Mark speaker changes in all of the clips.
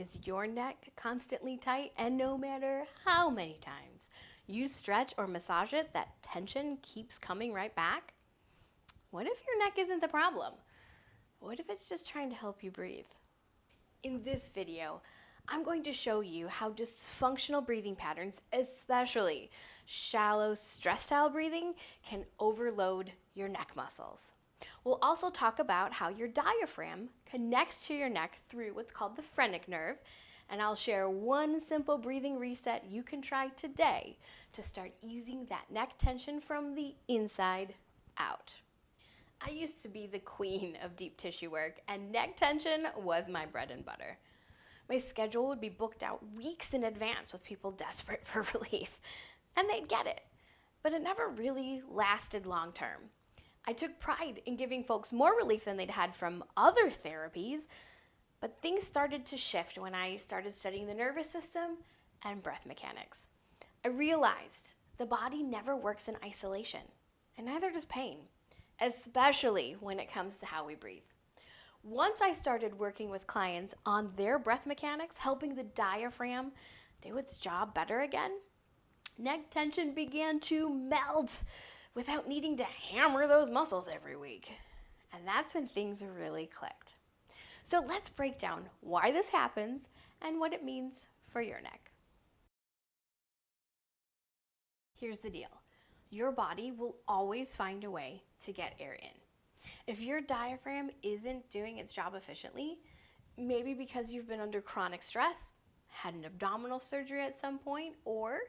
Speaker 1: Is your neck constantly tight, and no matter how many times you stretch or massage it, that tension keeps coming right back? What if your neck isn't the problem? What if it's just trying to help you breathe? In this video, I'm going to show you how dysfunctional breathing patterns, especially shallow stress-style breathing, can overload your neck muscles. We'll also talk about how your diaphragm connects to your neck through what's called the phrenic nerve, and I'll share one simple breathing reset you can try today to start easing that neck tension from the inside out. I used to be the queen of deep tissue work, and neck tension was my bread and butter. My schedule would be booked out weeks in advance with people desperate for relief, and they'd get it, but it never really lasted long term. I took pride in giving folks more relief than they'd had from other therapies, but things started to shift when I started studying the nervous system and breath mechanics. I realized the body never works in isolation, and neither does pain, especially when it comes to how we breathe. Once I started working with clients on their breath mechanics, helping the diaphragm do its job better again, neck tension began to melt without needing to hammer those muscles every week. And that's when things really clicked. So let's break down why this happens and what it means for your neck. Here's the deal. Your body will always find a way to get air in. If your diaphragm isn't doing its job efficiently, maybe because you've been under chronic stress, had an abdominal surgery at some point, or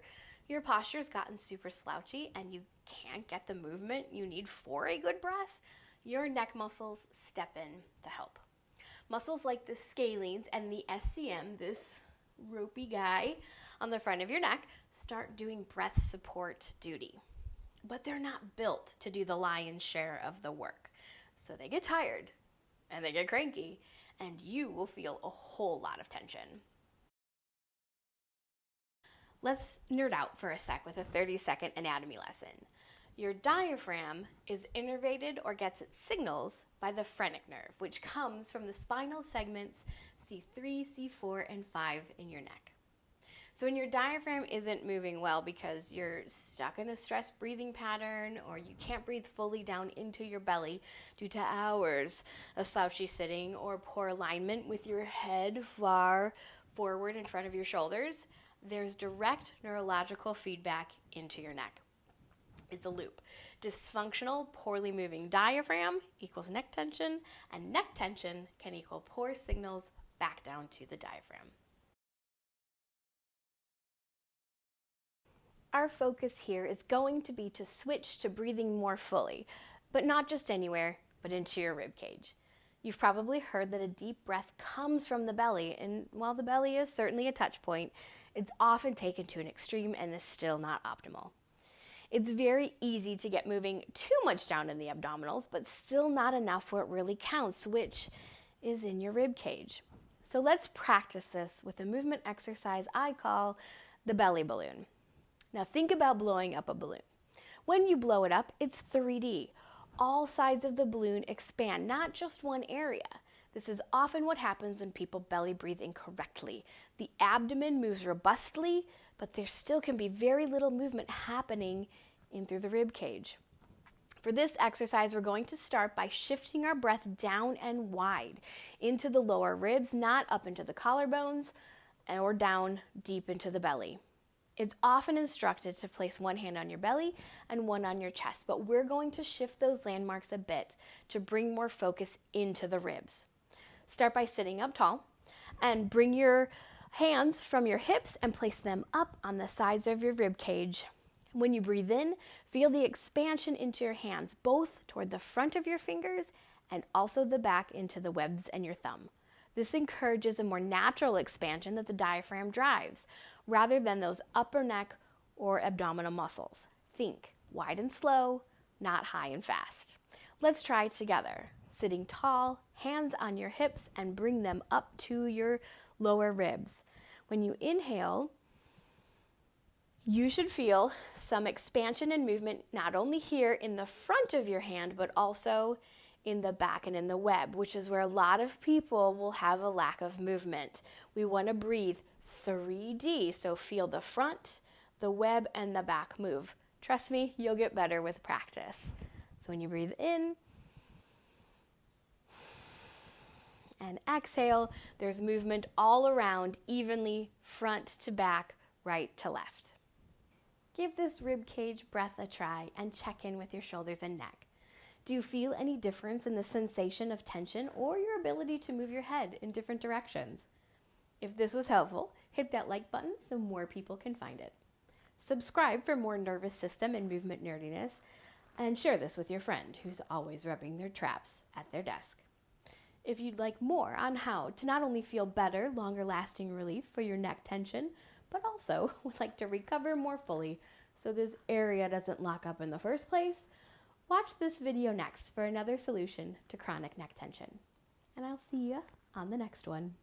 Speaker 1: your posture's gotten super slouchy and you can't get the movement you need for a good breath, your neck muscles step in to help. Muscles like the scalenes and the SCM, this ropey guy on the front of your neck, start doing breath support duty. But they're not built to do the lion's share of the work. So they get tired and they get cranky, and you will feel a whole lot of tension. Let's nerd out for a sec with a 30-second anatomy lesson. Your diaphragm is innervated or gets its signals by the phrenic nerve, which comes from the spinal segments C3, C4, and 5 in your neck. So when your diaphragm isn't moving well because you're stuck in a stress breathing pattern, or you can't breathe fully down into your belly due to hours of slouchy sitting or poor alignment with your head far forward in front of your shoulders, there's direct neurological feedback into your neck. It's a loop. Dysfunctional, poorly moving diaphragm equals neck tension, and neck tension can equal poor signals back down to the diaphragm. Our focus here is going to be to switch to breathing more fully, but not just anywhere, but into your ribcage. You've probably heard that a deep breath comes from the belly, and while the belly is certainly a touch point, it's often taken to an extreme and is still not optimal. It's very easy to get moving too much down in the abdominals, but still not enough where it really counts, which is in your ribcage. So let's practice this with a movement exercise I call the belly balloon. Now think about blowing up a balloon. When you blow it up, it's 3D. All sides of the balloon expand, not just one area. This is often what happens when people belly breathe incorrectly. The abdomen moves robustly, but there still can be very little movement happening in through the rib cage. For this exercise, we're going to start by shifting our breath down and wide into the lower ribs, not up into the collarbones or down deep into the belly. It's often instructed to place one hand on your belly and one on your chest, but we're going to shift those landmarks a bit to bring more focus into the ribs. Start by sitting up tall and bring your hands from your hips and place them up on the sides of your rib cage. When you breathe in, feel the expansion into your hands, both toward the front of your fingers and also the back into the webs and your thumb. This encourages a more natural expansion that the diaphragm drives, rather than those upper neck or abdominal muscles. Think wide and slow, not high and fast. Let's try it together. Sitting tall, hands on your hips, and bring them up to your lower ribs. When you inhale, you should feel some expansion and movement not only here in the front of your hand, but also in the back and in the web, which is where a lot of people will have a lack of movement. We want to breathe 3D, so feel the front, the web, and the back move. Trust me, you'll get better with practice. So when you breathe in and exhale, there's movement all around, evenly, front to back, right to left. Give this ribcage breath a try and check in with your shoulders and neck. Do you feel any difference in the sensation of tension or your ability to move your head in different directions? If this was helpful, hit that like button so more people can find it. Subscribe for more nervous system and movement nerdiness, and share this with your friend who's always rubbing their traps at their desk. If you'd like more on how to not only feel better, longer lasting relief for your neck tension, but also would like to recover more fully so this area doesn't lock up in the first place, watch this video next for another solution to chronic neck tension. And I'll see you on the next one.